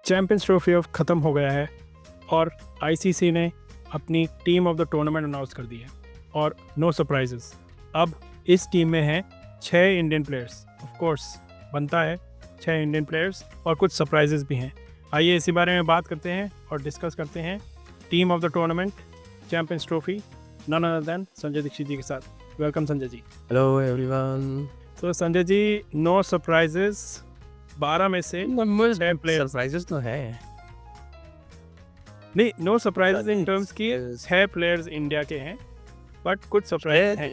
Champions trophy अब ख़त्म हो गया है और आईसीसी ने अपनी team of the tournament announce कर दी है और नो सरप्राइजेस। अब इस टीम में हैं 6 इंडियन प्लेयर्स। ऑफ कोर्स बनता है 6 इंडियन प्लेयर्स और कुछ सरप्राइजेस भी हैं। आइए इसी बारे में बात करते हैं और डिस्कस करते हैं team of the tournament champions trophy none other than Sanjay Dikshit ji के साथ। Welcome Sanjay ji. Hello everyone. तो संजय जी, नो सरप्राइजेस, 12 में से 6 प्लेयर्स। सरप्राइजेस तो है नहीं, नो सरप्राइजेस इन टर्म्स की 6 प्लेयर्स इंडिया के हैं, बट कुछ सरप्राइज हैं।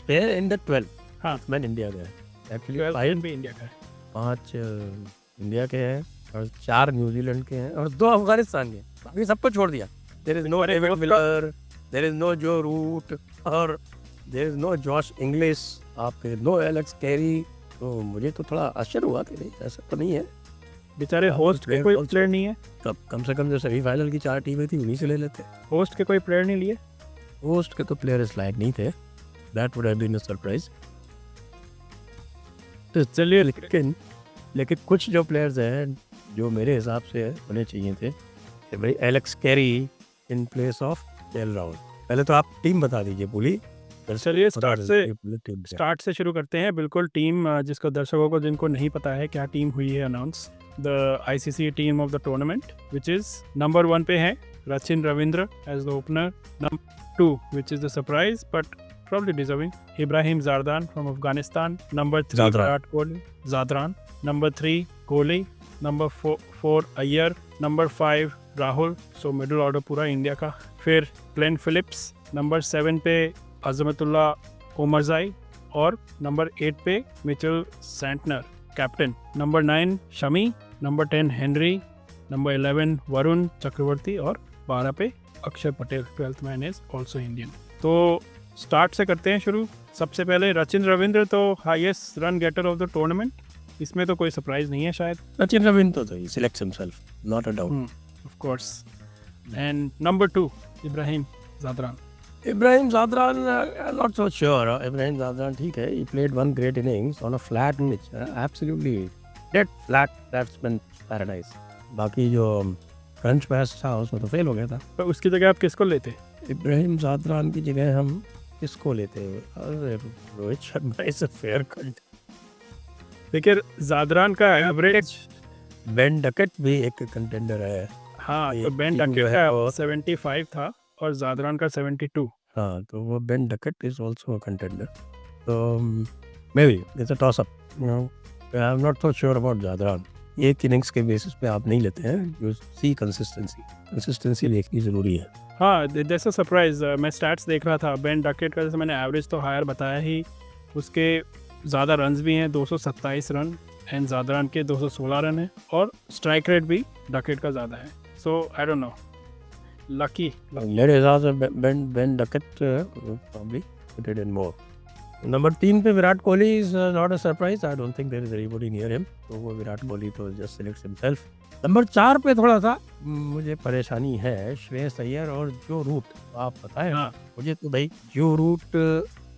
Player in the 12। हाँ, मैं इंडिया का है एक्चुअली। 12 भी इंडिया का है। 5 इंडिया के हैं और 4 न्यूजीलैंड के हैं और 2 अफगानिस्तान के। बाकी सबको छोड़ दिया। There is no David Miller, there is no Joe Root और there is no Josh Inglis, आपके नो एलेक्स कैरी। तो मुझे तो थोड़ा आश्चर्य हुआ कि नहीं, ऐसा तो नहीं है। बेचारे होस्ट के कोई प्लेयर नहीं है। कम से कम जो सेमीफाइनल की 4 टीमें थी उन्हीं से ले लेते। होस्ट के कोई प्लेयर नहीं लिए। होस्ट के तो प्लेयर इस लायक नहीं थे। That would have been a surprise. तो चलिए, लेकिन कुछ जो प्लेयर्स हैं जो मेरे हिसाब से होने चाहिए थे, भाई Alex carry in place of KL Rahul. पहले तो आप टीम बता दीजिए पूरी। चलिए स्टार्ट से शुरू करते हैं। बिल्कुल टीम जिसको दर्शकों को जिनको नहीं पता है क्या टीम हुई है announce, the ICC team of the tournament which is number 1 पे है Rachin Ravindra as the opener. Number 2 which is the surprise but probably deserving, Ibrahim Zardan from Afghanistan. Number 3 Virat Kohli, Zadran. Number 3 Kohli. Number 4 Iyer. Number 5 Rahul. So middle order पूरा India का। फिर Glenn Phillips. Number 7 पे अजमतुल्ला ओमरजाई और number 8 पे Mitchell Santner captain. Number 9 Shami. Number 10 Henry. Number 11 Varun Chakravarthy और 12 पे Axar Patel. 12th man is also Indian. तो start से करते हैं शुरू। सबसे पहले रचिन रविंद्र तो highest run getter of the tournament, इसमें तो कोई सरप्राइज नहीं है शायद। रचिन रविंद्र तो he selects himself, not a doubt, of course. And number 2 Ibrahim Zadran. Ibrahim Zadran, not so sure. Ibrahim Zadran ठीक है, he played one great innings on a flat pitch, absolutely dead flat batsman paradise। बाकी जो फ्रेंच मैच था उसमें तो फेल हो गया था। तो उसकी जगह आप किसको लेते? इब्राहिम जादरान की जगह हम किसको लेते हैं? अरे Rohit Sharma is a fair cut. देखिए जादरान का एवरेज, बेन डकेट भी एक कंटेंडर है। हाँ, तो बेन डकेट का 75 था और जादरान का 72। हाँ, तो वो Ben Duckett is also a contender. तो maybe it's a toss up. I am not so sure about Zadran. एक इनिंग्स के बेसिस पे आप नहीं लेते हैं। यू सी कंसिस्टेंसी देखनी जरूरी है। हाँ, जैसा सरप्राइज मैं स्टैट्स देख रहा था बेन डकेट का, जैसे मैंने एवरेज तो हायर बताया ही, उसके ज़्यादा रन्स भी हैं, 227 रन, एंड जादरान के 216 रन है और स्ट्राइक रेट भी डकेट का ज़्यादा है। So I don't know, lucky मेरे हिसाब से Ben Duckett probably did in more। Number 3 पे Virat Kohli is not a surprise. I don't think there is anybody near him. तो वो विराट कोहली तो जस्ट सिलेक्ट्स हिमसेल्फ। नंबर 4 पे थोड़ा सा मुझे परेशानी है, श्रेयस अय्यर और जो रूट। आप बताएं। हाँ, मुझे तो भाई Joe Root,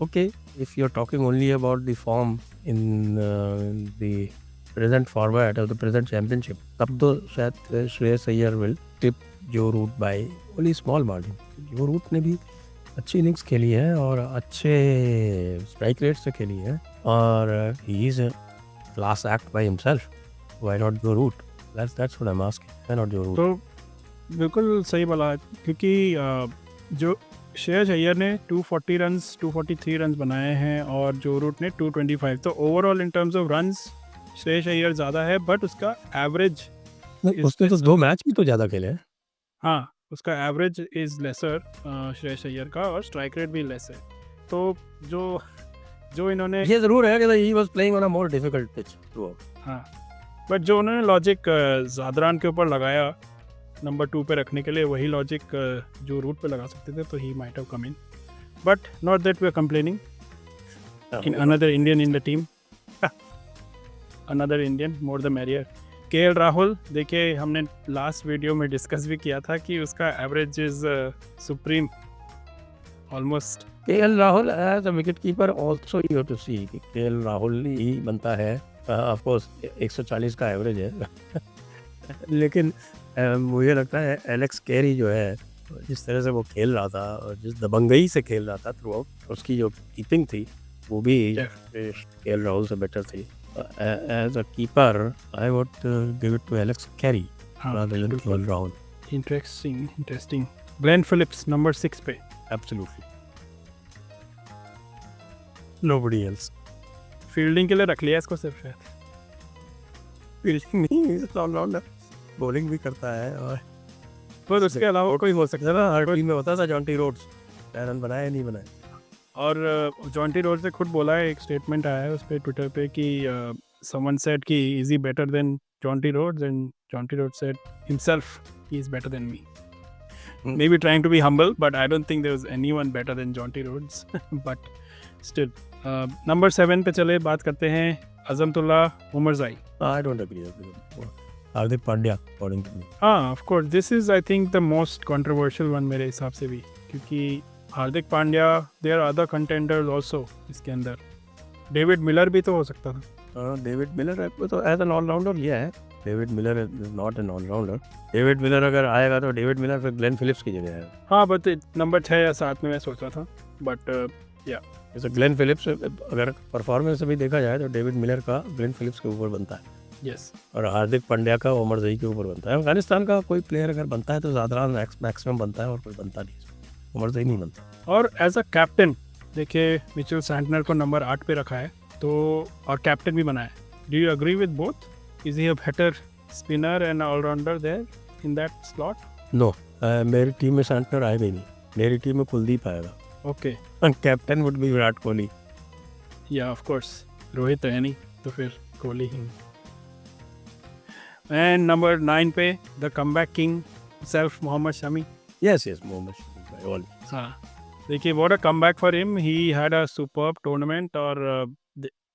okay, if you are talking only about the form in the present format of the present championship, तब तो शायद Shreyas Iyer will tip Joe Root by only small margin. Joe Root ने भी अच्छी इनिंग्स खेली है और अच्छे स्ट्राइक रेट से खेली है और he is a class act by himself. Why not Joe Root? That's what I'm asking. Why not Joe Root? तो बिल्कुल सही बोला, क्योंकि जो श्रेयस अय्यर ने 243 रन्स बनाए हैं और जो रूट ने 225। तो overall in terms of runs Shreyas Iyer ज़्यादा है, बट उसका एवरेज, उसने तो 2 मैच भी तो ज़्यादा खेले हैं। हाँ, उसका average is laser Shreyas Iyer का और स्ट्राइक रेट भी लेस है। तो जो इन्होंने, ये ज़रूर है कि he was playing on a more difficult pitch throughout। हाँ, बट जो उन्होंने लॉजिक जादरान के ऊपर लगाया नंबर 2 पे रखने के लिए, वही लॉजिक जो रूट पे लगा सकते थे, तो he might have come in, but not that we are complaining in another Indian in the team. Another Indian, more the merrier. KL Rahul, देखिए हमने लास्ट वीडियो में डिस्कस भी किया था कि उसका average is supreme almost. K L Rahul as a wicket keeper also you have to see कि K L Rahul ही बनता है। ऑफ कोर्स 140 का एवरेज है लेकिन मुझे लगता है एलेक्स कैरी जो है, जिस तरह से वो खेल रहा था और जिस दबंगई से खेल रहा था थ्रू आउट, उसकी जो कीपिंग थी वो भी केएल राहुल से बेटर थी. As a keeper I would give it to Alex Carey rather than KL Rahul. Interesting. Glenn Phillips number 6 पे. Absolutely. Nobody else. फील्डिंग के लिए रख लिया इसको सिर्फ शायद. फील्डिंग नहीं, ऑलराउंडर. बॉलिंग भी करता है और पर उसके अलावा कोई हो सकता है ना. हर टीम में होता था जॉन्टी रोड्स, रन बनाए नहीं बनाए. और जॉन्टी रोड्स ने खुद बोला है, एक स्टेटमेंट आया है उस पे ट्विटर पे कि समवन सेड कि is he better than Jonty Rhodes, and Jonty Rhodes said himself he is better than me. Maybe trying to be humble, but I don't think there was anyone better than Jonty Rhodes. But still, number 7 पे चले बात करते हैं Azmatullah उमरज़ाई. I don't agree with him. Hardik Pandya according to me. हाँ, of course, this is I think the most controversial one मेरे हिसाब से भी, क्योंकि Hardik Pandya there are other contenders also इसके अंदर. डेविड मिलर भी तो हो सकता था. डेविड मिलर तो एज एन ऑलराउंडर लिया है. David Miller is not an allrounder. David Miller अगर आएगा तो डेविड मिलर फिर ग्लेन फिलिप्स की जगह है. हाँ, बट नंबर 6 या 7 में मैं सोच रहा था, बट या जैसे ग्लेन फिलिप्स अगर परफॉर्मेंस से भी देखा जाए तो डेविड मिलर का ग्लेन फिलिप्स के ऊपर बनता है. यस. और हार्दिक पांड्या का उमरज़ई के ऊपर बनता है. अफगानिस्तान का कोई प्लेयर अगर बनता है तो ज़्यादा मैक्सिमम बनता है और कोई बनता नहीं. उमरज़ई नहीं बनता. और एज अ कैप्टन देखिए मिचेल सैंटनर को नंबर 8 पे रखा है, तो और कैप्टन भी बनाया. Do you agree with both? Is he a better spinner and allrounder there in that slot? No, मेरी टीम में सैंटनर आएगा ही नहीं. मेरी टीम में कुलदीप आएगा. Okay. Captain would be Virat Kohli. या ऑफ कोर्स रोहित है नहीं तो फिर कोहली ही. एंड नंबर 9 पे the comeback king self Mohammed Shami. Yes Mohammed Shami all. हाँ, देखिए what a comeback for him. He had a superb tournament, और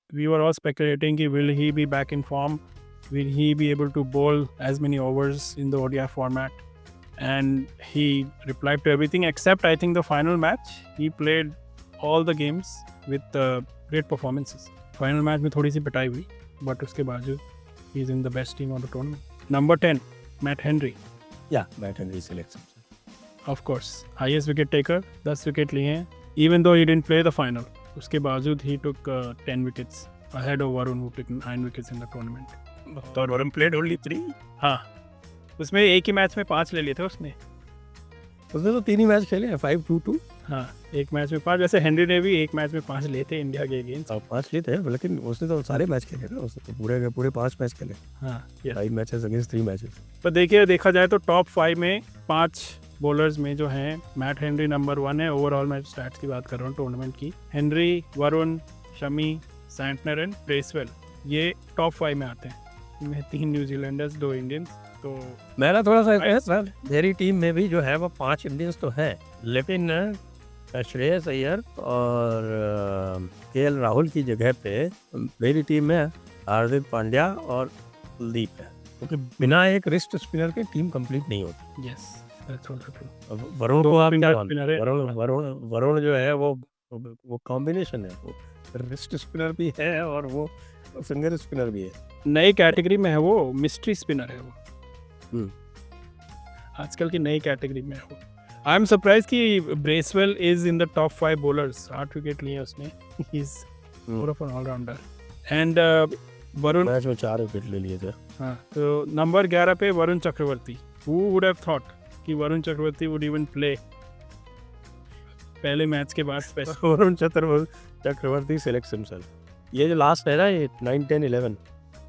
we were all speculating कि will he be back in form? Will he be able to bowl as many overs in the ODI format? And he replied to everything except I think the final match. He played all the games with great performances. Final match में थोड़ी सी पिटाई हुई, but उसके बावजूद he is in the best team of the tournament. Number 10, Matt Henry. Yeah, Matt Henry selection. Of course, highest wicket taker, 10 wicket लिए हैं. Even though he didn't play the final, उसके बावजूद he took 10 wickets ahead of Varun who took 9 wickets in the tournament. तो Varun played only 3. हाँ, उसमें एक ही match में 5 ले लिए थे उसने. उसने तो 3 ही मैच खेले हैं. 5-2-2. हाँ, एक मैच में 5. वैसे हेनरी ने भी एक मैच में 5 लिए थे इंडिया के अगेंस्ट. 5 लिए थे, लेकिन उसने तो सारे मैच खेले ना. उसने तो पूरे 5 मैच खेले. हाँ, 5 मैचेस अगेंस्ट 3 मैचेस. पर देखिए देखा जाए तो टॉप 5 में 5 बॉलर्स में जो हैं, मैट हेनरी नंबर 1 है. ओवरऑल मैं स्टैट्स की बात कर रहा हूँ टूर्नामेंट की. Henry, Varun, Shami, Santner and Bracewell, ये टॉप 5 में आते हैं. इनमें 3 न्यूजीलैंडर्स, 2 इंडियंस. तो मेरा थोड़ा सा सर, मेरी टीम में भी जो है वो 5 इंडियंस तो हैं, लेकिन श्रेयस अय्यर और केएल राहुल की जगह पे मेरी टीम में हार्दिक पांड्या और कुलदीप है. क्योंकि बिना एक रिस्ट स्पिनर के टीम कंप्लीट नहीं होती. Yes, that's also true. Varun को आप क्या spinner है. वरुण जो है वो कॉम्बिनेशन है. वो रिस्ट स्पिनर भी है और वो फिंगर स्पिनर भी है. नई कैटेगरी में है वो, मिस्ट्री स्पिनर है वो. आजकल की नई कैटेगरी में है वो. आई एम सरप्राइज कि Bracewell is in the top 5 bowlers. 8 wicket लिए उसने. He is more of an allrounder. And Varun match में 4 विकेट ले लिए थे. हाँ, तो नंबर 11 पे Varun Chakravarthy. Who would have thought कि Varun Chakravarthy would even play पहले मैच के बाद special. Varun Chakravarthy selects himself. ये जो लास्ट है ना, ये 9, 10, 11,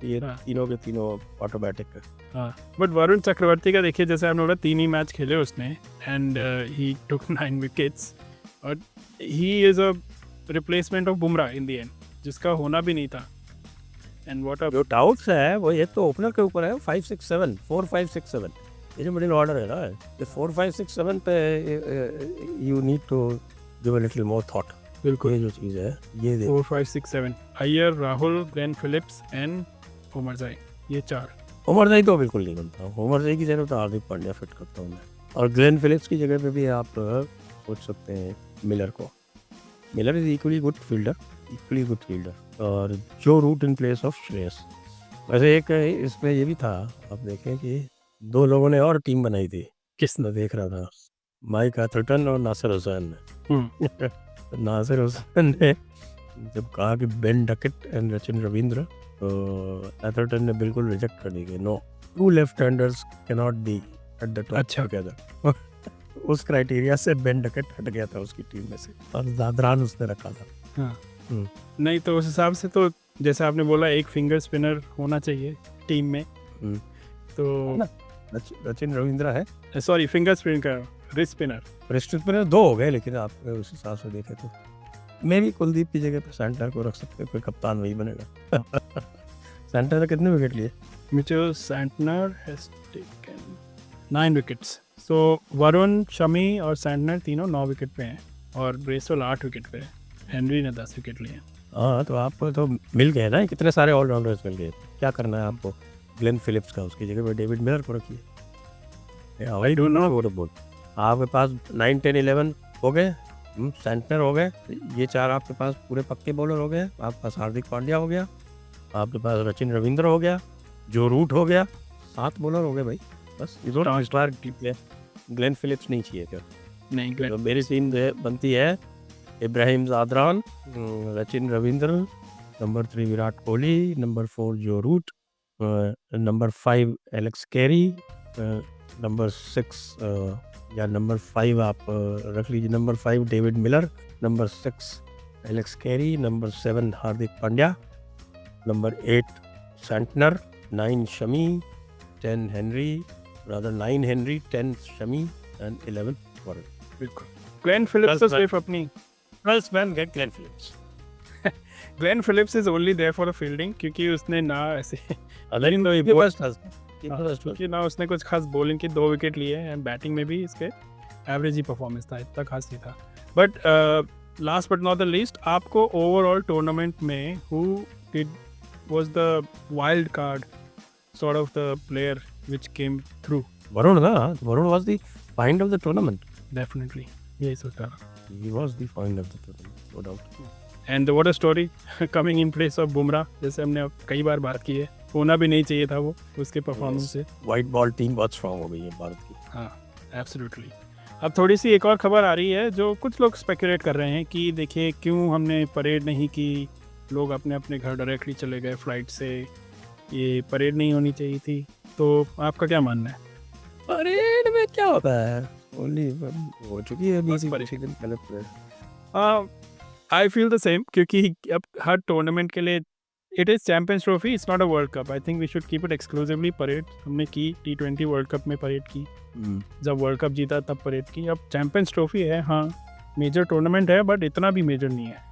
ये तीनों के तीनों ऑटोमेटिक है. हाँ, बट वरुण चक्रवर्ती का देखिए, जैसे आपने बोला 3 ही मैच खेले उसने एंड ही टुक 9 विकेट्स. और he is a replacement of Bumrah in the end, जिसका होना भी नहीं था. एंड व्हाट अ जो डाउट्स है वो ये तो ओपनर के ऊपर है. 5, 6, 7, 4, 5, 6, 7, ये जो मिडिल ऑर्डर है ना, ये 4, 5, 6, 7 पे you need to give a little more thought. बिल्कुल, ये जो चीज़ है ये 4, 5, 6, 7 Iyer, Rahul, Glenn Phillips and Omarzai, ये 4. उमरज़ाई तो बिल्कुल नहीं बनता. उमरज़ाई की जगह तो हार्दिक पांड्या फिट करता हूँ मैं. और ग्लेन फिलिप्स की जगह पे भी आप सोच सकते हैं मिलर को. Miller is equally good fielder. और Joe Root in place of Shreyas. वैसे एक इसमें ये भी था, आप देखें कि 2 लोगों ने और टीम बनाई थी, किसने? मैं देख रहा था, माइक एथरटन और नासिर हुसैन ने। नासिर हुसैन ने जब कहा कि Ben Duckett and Sachin Ravindra, तो एथरटन ने बिल्कुल रिजेक्ट कर दी कि no, 2 left handers can not be at the top अच्छा। टुगेदर। उस क्राइटेरिया से बेन डकेट हट गया था उसकी टीम में से, और ज़ादरान उसने रखा था। हाँ। नहीं तो उस हिसाब से तो जैसे आपने बोला एक फिंगर स्पिनर होना चाहिए टीम में, तो सचिन रविंद्र है, सॉरी फिंगर स्पिन का रिस्ट स्पिनर। रिस्ट स्पिनर 2 हो गए, लेकिन आप उस हिसाब से देखें तो मैं भी कुलदीप की जगह पे सेंटर को रख सकते, कोई कप्तान वही बनेगा। सेंटर ने कितने विकेट लिए? Mitchell Santner has taken 9 wickets. So Varun, Shami और सैंटनर तीनों 9 विकेट पे हैं और ब्रेसवेल 8 विकेट पे है। हेनरी ने 10 विकेट लिए। हाँ, तो आपको तो मिल गए ना, कितने सारे ऑलराउंडर्स मिल गए। क्या करना है आपको? ग्लेन फिलिप्स का उसकी जगह पे डेविड मिलर को रखिए। आई डोंट नो व्हाट अबाउट, आपके पास 9, 10, 11 हो गए, सेंटनर हो गए, ये 4 आपके पास पूरे पक्के बॉलर हो गए। आपके पास हार्दिक पांड्या हो गया, आपके पास सचिन रविंद्र हो गया, जो रूट हो गया, 7 बॉलर हो गए भाई, बस। ग्लेन फिलिप्स नहीं चाहिए क्या? नहीं, तो मेरी टीम बनती है Ibrahim Zadran, Sachin Ravindra, number 3 Virat Kohli, number 4 Joe Root, number 5 Alex Carey, number 6 या नंबर 5 आप रख लीजिए, number 5 David Miller, number 6 Alex Carey, number 7 Hardik Pandya, number 8 Santner, 9 Shami, 10 Henry, 9 Henry, 10 Shami and 11 Varun. बिल्कुल। ग्लेन फिलिप्स तो सिर्फ अपनी 12th man get Glenn Phillips. Glenn Phillips is only there for the fielding, क्योंकि उसने ना ऐसे क्योंकि ना उसने कुछ खास बॉलिंग की 2 विकेट लिए एंड बैटिंग में भी इसके एवरेज ही परफॉर्मेंस था, इतना खास नहीं था। But last but not the least, आपको ओवरऑल टूर्नामेंट में who did was the wild card sort of the player which came through? Varun, Varun was the find of the tournament. Definitely यही सोच रहा था। He was the find of the tournament, no doubt. And what a story coming in place of Bumrah, जैसे हमने अब कई बार बात की है, होना भी नहीं चाहिए था वो उसके परफॉर्मेंस से। White ball team बहुत स्ट्रांग हो गई है भारत की। हाँ, एब्सोल्युटली। अब थोड़ी सी एक और खबर आ रही है जो कुछ लोग स्पेकुलेट कर रहे हैं कि देखिए क्यों हमने परेड नहीं की, लोग अपने अपने घर डायरेक्टली चले गए फ्लाइट से, ये परेड नहीं होनी चाहिए थी। तो आपका क्या मानना है? परेड में क्या होता है? ओनली हो चुकी है बस अभी परेड। दिन पहले parade. I feel the same, क्योंकि अब हर टूर्नामेंट के लिए it is Champions Trophy, it's not a World Cup. I think we should keep it exclusively parade. हमने की T20 वर्ल्ड कप में परेड की, जब वर्ल्ड कप जीता तब परेड की। अब चैम्पियंस ट्रॉफी है, हाँ मेजर टूर्नामेंट है, बट इतना भी मेजर नहीं है।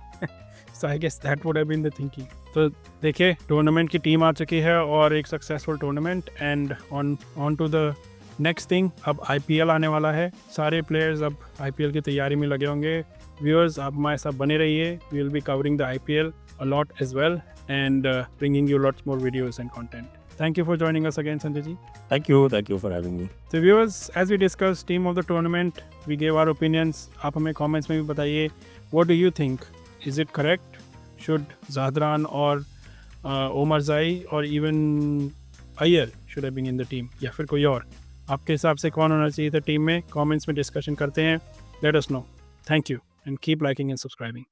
So I guess that would have been the thinking. तो देखिए टूर्नामेंट की टीम आ चुकी है और एक successful tournament, and on to the next thing. अब IPL आने वाला है, सारे प्लेयर्स अब IPL की तैयारी में लगे होंगे। व्यूअर्स आप हमारे साथ बने रहिए, we will be covering the IPL a lot as well and bringing you lots more videos and content. Thank you for joining us again, Sanjay ji. Thank you for having me. So viewers, as we discussed team of the tournament, we gave our opinions. आप हमें comments में भी बताइए, what do you think? Is it correct? Should Zadran or Omar Zai or even Iyer should have been in the team? या फिर कोई और? आपके हिसाब से कौन होना चाहिए था टीम में? Comments में डिस्कशन करते हैं. Let us know. Thank you and keep liking and subscribing.